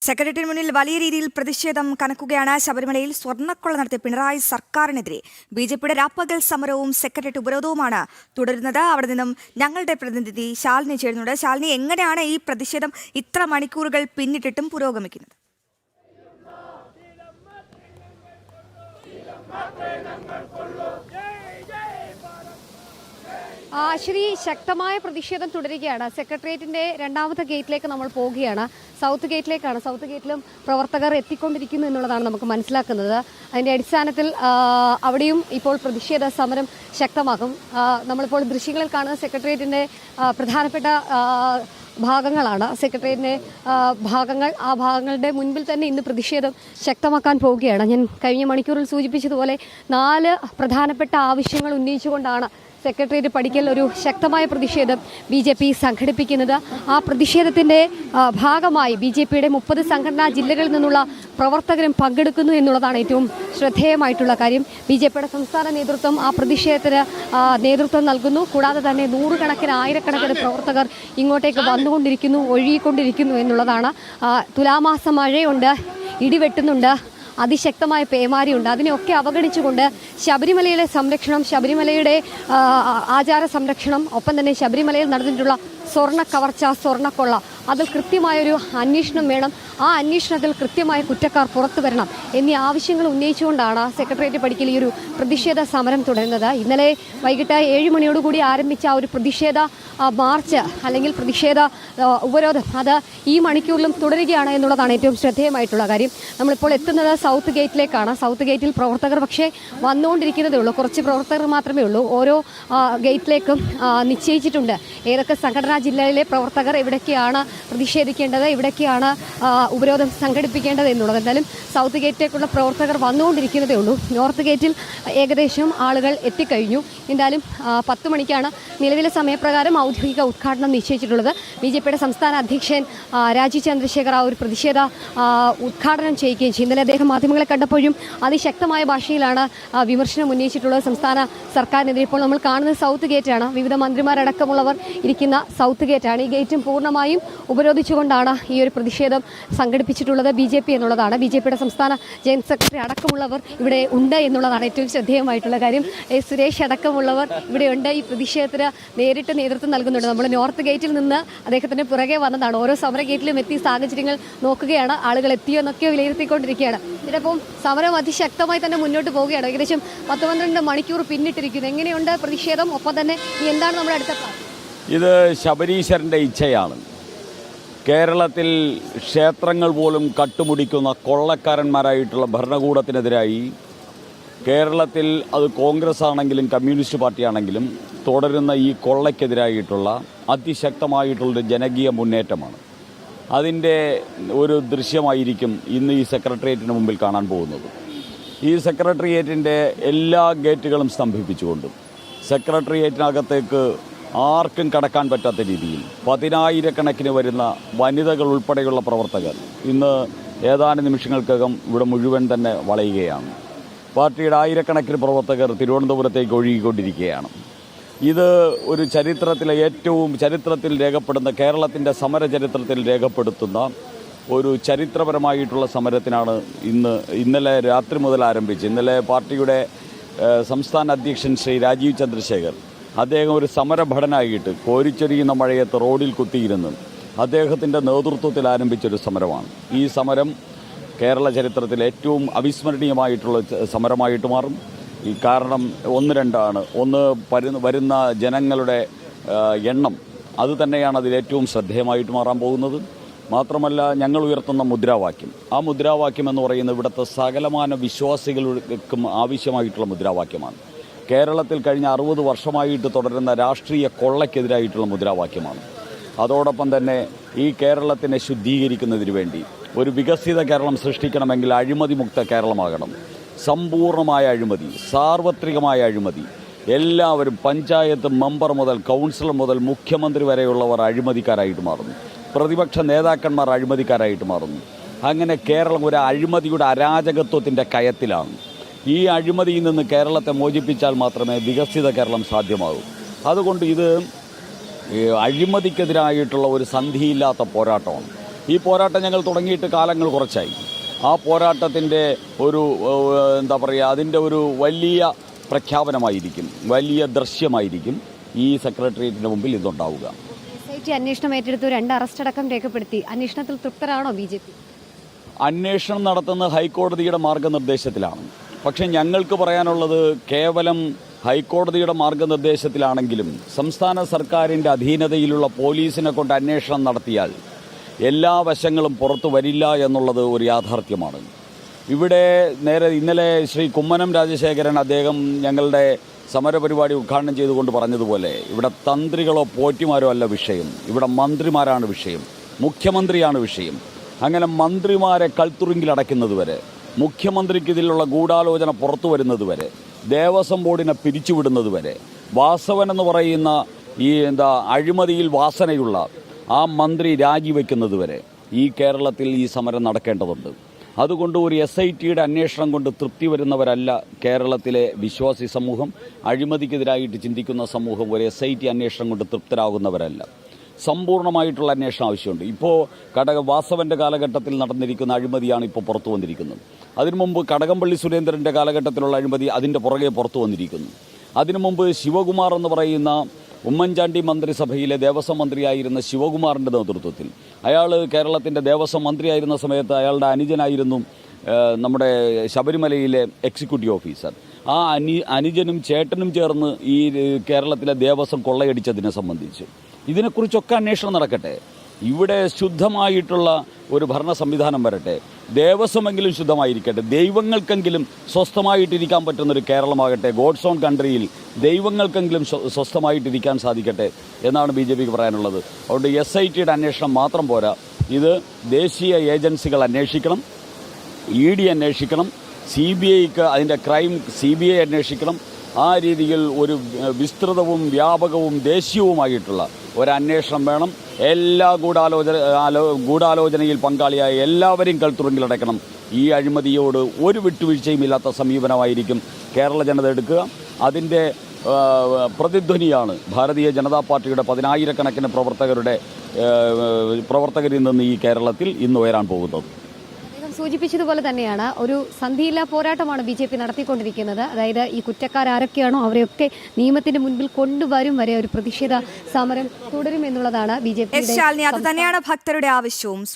സെക്രട്ടറിയേറ്റിന് മുന്നിൽ വലിയ രീതിയിൽ പ്രതിഷേധം കനക്കുകയാണ്. ശബരിമലയിൽ സ്വർണ്ണക്കൊള്ള നടത്തിയ പിണറായി സർക്കാരിനെതിരെ ബിജെപിയുടെ രാപ്പകൽ സമരവും സെക്രട്ടേറിയറ്റ് ഉപരോധവുമാണ് തുടരുന്നത്. അവിടെ നിന്നും ഞങ്ങളുടെ പ്രതിനിധി ശാലിനി ചേരുന്നുണ്ട്. ശാലിനി, എങ്ങനെയാണ് ഈ പ്രതിഷേധം ഇത്ര മണിക്കൂറുകൾ പിന്നിട്ടിട്ടും പുരോഗമിക്കുന്നത്? ശ്രീ, ശക്തമായ പ്രതിഷേധം തുടരുകയാണ്. സെക്രട്ടേറിയറ്റിന്റെ രണ്ടാമത്തെ ഗേറ്റിലേക്ക് നമ്മൾ പോവുകയാണ്. സൗത്ത് ഗേറ്റിലേക്കാണ്. സൗത്ത് ഗേറ്റിലും പ്രവർത്തകർ എത്തിക്കൊണ്ടിരിക്കുന്നു എന്നുള്ളതാണ് നമുക്ക് മനസ്സിലാക്കുന്നത്. അതിന്റെ അടിസ്ഥാനത്തിൽ അവിടെയും ഇപ്പോൾ പ്രതിഷേധ സമരം ശക്തമാകും. നമ്മളിപ്പോൾ ദൃശ്യങ്ങളിൽ കാണുന്ന സെക്രട്ടേറിയറ്റിന്റെ പ്രധാനപ്പെട്ട ഭാഗങ്ങളാണ്. സെക്രട്ടേറിയറ്റിന്റെ ഭാഗങ്ങൾ, ആ ഭാഗങ്ങളുടെ മുൻപിൽ തന്നെ ഇന്ന് പ്രതിഷേധം ശക്തമാക്കാൻ പോവുകയാണ്. ഞാൻ കഴിഞ്ഞ മണിക്കൂറിൽ സൂചിപ്പിച്ചതുപോലെ 4 പ്രധാനപ്പെട്ട ആവശ്യങ്ങൾ ഉന്നയിച്ചുകൊണ്ടാണ് സെക്രട്ടേറിയറ്റ് പടിക്കൽ ഒരു ശക്തമായ പ്രതിഷേധം BJP സംഘടിപ്പിക്കുന്നത്. ആ പ്രതിഷേധത്തിൻ്റെ ഭാഗമായി BJPയുടെ 30 സംഘടനാ ജില്ലകളിൽ നിന്നുള്ള പ്രവർത്തകരും പങ്കെടുക്കുന്നു എന്നുള്ളതാണ് ഏറ്റവും ശ്രദ്ധേയമായിട്ടുള്ള കാര്യം. BJPയുടെ സംസ്ഥാന നേതൃത്വം ആ പ്രതിഷേധത്തിന് നേതൃത്വം നൽകുന്നു. കൂടാതെ തന്നെ നൂറുകണക്കിന് ആയിരക്കണക്കിന് പ്രവർത്തകർ ഇങ്ങോട്ടേക്ക് വന്നുകൊണ്ടിരിക്കുന്നു, ഒഴുകിക്കൊണ്ടിരിക്കുന്നു എന്നുള്ളതാണ്. തുലാമാസ മഴയുണ്ട്, ഇടിവെട്ടുന്നുണ്ട്, അതിശക്തമായ പേമാരിയുണ്ട്. അതിനെയൊക്കെ അവഗണിച്ചുകൊണ്ട് ശബരിമലയിലെ സംരക്ഷണം, ശബരിമലയുടെ ആചാര സംരക്ഷണം, ഒപ്പം തന്നെ ശബരിമലയിൽ നടന്നിട്ടുള്ള സ്വർണ്ണ കവർച്ച, സ്വർണ്ണക്കൊള്ള, അതിൽ കൃത്യമായൊരു അന്വേഷണം വേണം. ആ അന്വേഷണത്തിൽ കൃത്യമായ കുറ്റക്കാർ പുറത്തു വരണം എന്നീ ആവശ്യങ്ങൾ ഉന്നയിച്ചുകൊണ്ടാണ് സെക്രട്ടേറിയറ്റ് പടിക്കൽ ഈ ഒരു പ്രതിഷേധ സമരം തുടരുന്നത്. ഇന്നലെ വൈകിട്ട് 7 മണിയോടുകൂടി ആരംഭിച്ച ഒരു പ്രതിഷേധ മാർച്ച് അല്ലെങ്കിൽ പ്രതിഷേധ ഉപരോധം അത് ഈ മണിക്കൂറിലും തുടരുകയാണ് എന്നുള്ളതാണ് ഏറ്റവും ശ്രദ്ധേയമായിട്ടുള്ള കാര്യം. നമ്മളിപ്പോൾ എത്തുന്നത് സൗത്ത് ഗേറ്റിലേക്കാണ്. സൗത്ത് ഗേറ്റിൽ പ്രവർത്തകർ പക്ഷേ വന്നുകൊണ്ടിരിക്കുന്നതേ ഉള്ളൂ. കുറച്ച് പ്രവർത്തകർ മാത്രമേ ഉള്ളൂ. ഓരോ ഗേറ്റിലേക്കും നിശ്ചയിച്ചിട്ടുണ്ട് ഏതൊക്കെ സംഘടനാ ജില്ലയിലെ പ്രവർത്തകർ എവിടേക്കാണ് പ്രതിഷേധിക്കേണ്ടത്, എവിടേക്കാണ് ഉപരോധം സംഘടിപ്പിക്കേണ്ടത് എന്നുള്ളത്. എന്തായാലും സൗത്ത് ഗേറ്റിലേക്കുള്ള പ്രവർത്തകർ വന്നുകൊണ്ടിരിക്കുന്നതേ ഉള്ളൂ. നോർത്ത് ഗേറ്റിൽ ഏകദേശം ആളുകൾ എത്തിക്കഴിഞ്ഞു. എന്തായാലും 10 മണിക്കാണ് നിലവിലെ സമയപ്രകാരം ഔദ്യോഗിക ഉദ്ഘാടനം നിശ്ചയിച്ചിട്ടുള്ളത്. BJPയുടെ സംസ്ഥാന അധ്യക്ഷൻ രാജീവ് ചന്ദ്രശേഖർ ആ ഒരു പ്രതിഷേധ ഉദ്ഘാടനം ചെയ്യുകയും ചെയ്യും. ഇന്നലെ അദ്ദേഹം മാധ്യമങ്ങളെ കണ്ടപ്പോഴും അതിശക്തമായ ഭാഷയിലാണ് വിമർശനം ഉന്നയിച്ചിട്ടുള്ളത് സംസ്ഥാന സർക്കാരിനെതിരെ. ഇപ്പോൾ നമ്മൾ കാണുന്നത് സൗത്ത് ഗേറ്റാണ്. വിവിധ മന്ത്രിമാരടക്കമുള്ളവർ ഇരിക്കുന്ന സൗത്ത് ഗേറ്റാണ്. ഈ ഗേറ്റും പൂർണ്ണമായും ഉപരോധിച്ചുകൊണ്ടാണ് ഈ ഒരു പ്രതിഷേധം സംഘടിപ്പിച്ചിട്ടുള്ളത് BJP എന്നുള്ളതാണ്. BJPയുടെ സംസ്ഥാന ജനറൽ സെക്രട്ടറി അടക്കമുള്ളവർ ഇവിടെ ഉണ്ട് എന്നുള്ളതാണ് ഏറ്റവും ശ്രദ്ധേയമായിട്ടുള്ള കാര്യം. സുരേഷ് അടക്കമുള്ളവർ ഇവിടെയുണ്ട്. ഈ പ്രതിഷേധത്തിന് നേരിട്ട് നേതൃത്വം നൽകുന്നുണ്ട്. നമ്മൾ നോർത്ത് ഗേറ്റിൽ നിന്ന് അദ്ദേഹത്തിന് പുറകെ വന്നതാണ്. ഓരോ സമര ഗേറ്റിലും എത്തി സാഹചര്യങ്ങൾ നോക്കുകയാണ്. ആളുകൾ എത്തിയോ എന്നൊക്കെ വിലയിരുത്തിക്കൊണ്ടിരിക്കുകയാണ്. ഇതിനൊപ്പം സമരം അതിശക്തമായി തന്നെ മുന്നോട്ട് പോവുകയാണ്. ഏകദേശം 10-12 മണിക്കൂർ പിന്നിട്ടിരിക്കുന്നു. എങ്ങനെയുണ്ട് പ്രതിഷേധം? ഒപ്പം തന്നെ എന്താണ് നമ്മുടെ അടുത്ത പ്ലാൻ? ഇത് ശബരീശ്വരൻ്റെ ഇച്ഛയാണ്. കേരളത്തിൽ ക്ഷേത്രങ്ങൾ പോലും കട്ടുമുടിക്കുന്ന കൊള്ളക്കാരന്മാരായിട്ടുള്ള ഭരണകൂടത്തിനെതിരായി കേരളത്തിൽ അത് കോൺഗ്രസ് ആണെങ്കിലും കമ്മ്യൂണിസ്റ്റ് പാർട്ടിയാണെങ്കിലും തുടരുന്ന ഈ കൊള്ളയ്ക്കെതിരായിട്ടുള്ള അതിശക്തമായിട്ടുള്ളൊരു ജനകീയ മുന്നേറ്റമാണ്. അതിൻ്റെ ഒരു ദൃശ്യമായിരിക്കും ഇന്ന് ഈ സെക്രട്ടേറിയറ്റിന് മുമ്പിൽ കാണാൻ പോകുന്നത്. ഈ സെക്രട്ടേറിയറ്റിൻ്റെ എല്ലാ ഗേറ്റുകളും സ്തംഭിപ്പിച്ചുകൊണ്ടും സെക്രട്ടേറിയറ്റിനകത്തേക്ക് ആർക്കും കടക്കാൻ പറ്റാത്ത രീതിയിൽ 10,000-കണക്കിന് വരുന്ന വനിതകൾ ഉൾപ്പെടെയുള്ള പ്രവർത്തകർ ഇന്ന് ഏതാനും നിമിഷങ്ങൾക്കകം ഇവിടെ മുഴുവൻ തന്നെ വളയുകയാണ്. പാർട്ടിയുടെ ആയിരക്കണക്കിന് പ്രവർത്തകർ തിരുവനന്തപുരത്തേക്ക് ഒഴുകിക്കൊണ്ടിരിക്കുകയാണ്. ഇത് ഒരു ചരിത്രത്തിൽ രേഖപ്പെടുന്ന, കേരളത്തിൻ്റെ സമര ചരിത്രത്തിൽ രേഖപ്പെടുത്തുന്ന ഒരു ചരിത്രപരമായിട്ടുള്ള സമരത്തിനാണ് ഇന്നലെ രാത്രി മുതൽ ആരംഭിച്ച്. ഇന്നലെ പാർട്ടിയുടെ സംസ്ഥാന അധ്യക്ഷൻ ശ്രീ രാജീവ് ചന്ദ്രശേഖർ അദ്ദേഹം ഒരു സമരഭടനായിട്ട് കോരിച്ചൊരിയുന്ന മഴയത്ത് റോഡിൽ കുത്തിയിരുന്ന് അദ്ദേഹത്തിൻ്റെ നേതൃത്വത്തിൽ ആരംഭിച്ചൊരു സമരമാണ്. ഈ സമരം കേരള ചരിത്രത്തിൽ ഏറ്റവും അവിസ്മരണീയമായിട്ടുള്ള സമരമായിട്ട് മാറും. ഈ കാരണം 1-2 ഒന്ന് വരുന്ന ജനങ്ങളുടെ എണ്ണം അത് തന്നെയാണ് അതിലേറ്റവും ശ്രദ്ധേയമായിട്ട് മാറാൻ പോകുന്നത്. മാത്രമല്ല, ഞങ്ങൾ ഉയർത്തുന്ന മുദ്രാവാക്യം, ആ മുദ്രാവാക്യം എന്ന് പറയുന്നത് ഇവിടുത്തെ സകലമാന വിശ്വാസികൾക്കും ആവശ്യമായിട്ടുള്ള മുദ്രാവാക്യമാണ്. കേരളത്തിൽ കഴിഞ്ഞ 60 വർഷമായിട്ട് തുടരുന്ന രാഷ്ട്രീയ കൊള്ളയ്ക്കെതിരായിട്ടുള്ള മുദ്രാവാക്യമാണ്. അതോടൊപ്പം തന്നെ ഈ കേരളത്തിനെ ശുദ്ധീകരിക്കുന്നതിന് വേണ്ടി ഒരു വികസിത കേരളം സൃഷ്ടിക്കണമെങ്കിൽ അഴിമതിമുക്ത കേരളമാകണം. സമ്പൂർണ്ണമായ അഴിമതി, സാർവത്രികമായ അഴിമതി, എല്ലാവരും പഞ്ചായത്ത് മെമ്പർ മുതൽ കൗൺസിലർ മുതൽ മുഖ്യമന്ത്രി വരെയുള്ളവർ അഴിമതിക്കാരായിട്ട് മാറുന്നു. പ്രതിപക്ഷ നേതാക്കന്മാർ അഴിമതിക്കാരായിട്ട് മാറുന്നു. അങ്ങനെ കേരളം ഒരു അഴിമതിയുടെ അരാജകത്വത്തിൻ്റെ കയത്തിലാണ്. ഈ അഴിമതിയിൽ നിന്ന് കേരളത്തെ മോചിപ്പിച്ചാൽ മാത്രമേ വികസിത കേരളം സാധ്യമാകൂ. അതുകൊണ്ട് ഇത് അഴിമതിക്കെതിരായിട്ടുള്ള ഒരു സന്ധിയില്ലാത്ത പോരാട്ടമാണ്. ഈ പോരാട്ടം ഞങ്ങൾ തുടങ്ങിയിട്ട് കാലങ്ങൾ കുറച്ചായി. ആ പോരാട്ടത്തിൻ്റെ ഒരു എന്താ പറയുക, അതിൻ്റെ ഒരു വലിയ പ്രഖ്യാപനമായിരിക്കും, വലിയ ദൃശ്യമായിരിക്കും ഈ സെക്രട്ടേറിയറ്റിന് മുമ്പിൽ ഇതുണ്ടാവുക. SIT അന്വേഷണം ഏറ്റെടുത്തു, 2 അറസ്റ്റ് അടക്കം രേഖപ്പെടുത്തി. അന്വേഷണത്തിൽ തൃപ്തരാണോ BJP? അന്വേഷണം നടത്തുന്നത് ഹൈക്കോടതിയുടെ മാർഗനിർദ്ദേശത്തിലാണ്. പക്ഷേ ഞങ്ങൾക്ക് പറയാനുള്ളത്, കേവലം ഹൈക്കോടതിയുടെ മാർഗനിർദ്ദേശത്തിലാണെങ്കിലും സംസ്ഥാന സർക്കാരിൻ്റെ അധീനതയിലുള്ള പോലീസിനെ കൊണ്ട് അന്വേഷണം നടത്തിയാൽ എല്ലാ വശങ്ങളും പുറത്തു വരില്ല എന്നുള്ളത് ഒരു യാഥാർത്ഥ്യമാണ്. ഇവിടെ ഇന്നലെ ശ്രീ കുമ്മനം രാജശേഖരൻ അദ്ദേഹം ഞങ്ങളുടെ സമരപരിപാടി ഉദ്ഘാടനം ചെയ്തുകൊണ്ട് പറഞ്ഞതുപോലെ, ഇവിടെ തന്ത്രികളോ പോറ്റിമാരോ അല്ല വിഷയം, ഇവിടെ മന്ത്രിമാരാണ് വിഷയം, മുഖ്യമന്ത്രിയാണ് വിഷയം. അങ്ങനെ മന്ത്രിമാരെ കൽത്തുറുങ്കിലടയ്ക്കുന്നതുവരെ, മുഖ്യമന്ത്രിക്ക് ഇതിലുള്ള ഗൂഢാലോചന പുറത്തു വരുന്നതുവരെ, ദേവസ്വം ബോർഡിനെ പിരിച്ചുവിടുന്നതുവരെ, വാസവൻ എന്ന് പറയുന്ന ഈ അഴിമതിയിൽ വാസനയുള്ള ആ മന്ത്രി രാജിവെക്കുന്നതുവരെ ഈ കേരളത്തിൽ ഈ സമരം നടക്കേണ്ടതുണ്ട്. അതുകൊണ്ട് ഒരു SITയുടെ അന്വേഷണം കൊണ്ട് തൃപ്തി വരുന്നവരല്ല കേരളത്തിലെ വിശ്വാസി സമൂഹം, അഴിമതിക്കെതിരായിട്ട് ചിന്തിക്കുന്ന സമൂഹം. ഒരു SIT അന്വേഷണം കൊണ്ട് തൃപ്തരാകുന്നവരല്ല. സമ്പൂർണ്ണമായിട്ടുള്ള അന്വേഷണം ആവശ്യമുണ്ട്. ഇപ്പോൾ വാസവൻ്റെ കാലഘട്ടത്തിൽ നടന്നിരിക്കുന്ന അഴിമതിയാണ് ഇപ്പോൾ പുറത്തു വന്നിരിക്കുന്നത്. അതിനു മുമ്പ് കടകംപള്ളി സുരേന്ദ്രൻ്റെ കാലഘട്ടത്തിലുള്ള അഴിമതി അതിൻ്റെ പുറകെ പുറത്തു വന്നിരിക്കുന്നു. അതിനു മുമ്പ് ശിവകുമാർ എന്ന് പറയുന്ന ഉമ്മൻചാണ്ടി മന്ത്രിസഭയിലെ ദേവസ്വം മന്ത്രിയായിരുന്ന ശിവകുമാറിൻ്റെ നേതൃത്വത്തിൽ, അയാൾ കേരളത്തിൻ്റെ ദേവസ്വം മന്ത്രിയായിരുന്ന സമയത്ത് അയാളുടെ അനുജനായിരുന്നു നമ്മുടെ ശബരിമലയിലെ എക്സിക്യൂട്ടീവ് ഓഫീസർ. ആ അനുജനും ചേട്ടനും ചേർന്ന് ഈ കേരളത്തിലെ ദേവസ്വം കൊള്ളയടിച്ചതിനെ സംബന്ധിച്ച് ഇതിനെക്കുറിച്ചൊക്കെ അന്വേഷണം നടക്കട്ടെ. ഇവിടെ ശുദ്ധമായിട്ടുള്ള ഒരു ഭരണ സംവിധാനം വരട്ടെ. ദേവസ്വമെങ്കിലും ശുദ്ധമായിരിക്കട്ടെ. ദൈവങ്ങൾക്കെങ്കിലും സ്വസ്ഥമായിട്ടിരിക്കാൻ പറ്റുന്നൊരു കേരളമാകട്ടെ. ഗോഡ്സ് ഓൺ കൺട്രിയിൽ ദൈവങ്ങൾക്കെങ്കിലും സ്വസ്ഥമായിട്ടിരിക്കാൻ സാധിക്കട്ടെ എന്നാണ് BJPക്ക് പറയാനുള്ളത്. അതുകൊണ്ട് SITയുടെ അന്വേഷണം മാത്രം പോരാ, ഇത് ദേശീയ ഏജൻസികൾ അന്വേഷിക്കണം, ED അന്വേഷിക്കണം, CBIക്ക് അതിൻ്റെ ക്രൈം CBI അന്വേഷിക്കണം. ആ രീതിയിൽ ഒരു വിസ്തൃതവും വ്യാപകവും ദേശീയവുമായിട്ടുള്ള ഒരന്വേഷണം വേണം. എല്ലാ ഗൂഢാലോചനയിൽ പങ്കാളിയായ എല്ലാവരെയും കൽത്തുറുങ്കിലടക്കണം. ഈ അഴിമതിയോട് ഒരു വിട്ടുവീഴ്ചയും ഇല്ലാത്ത സമീപനമായിരിക്കും കേരള ജനത എടുക്കുക. അതിൻ്റെ പ്രതിധ്വനിയാണ് ഭാരതീയ ജനതാ പാർട്ടിയുടെ 10,000-കണക്കിന് പ്രവർത്തകരിൽ നിന്ന് ഈ കേരളത്തിൽ ഇന്ന് ഉയരാൻ പോകുന്നത്. സൂചിപ്പിച്ചതുപോലെ തന്നെയാണ് ഒരു സന്ധിയില്ലാ പോരാട്ടമാണ് BJP നടത്തിക്കൊണ്ടിരിക്കുന്നത്. അതായത് ഈ കുറ്റക്കാരൊക്കെയാണോ അവരെയൊക്കെ നിയമത്തിന്റെ മുൻപിൽ കൊണ്ടുവരും വരെ ഒരു പ്രതിഷേധ സമരം തുടരും എന്നുള്ളതാണ് BJP. അത് തന്നെയാണ് ഭക്തരുടെ ആവശ്യവും.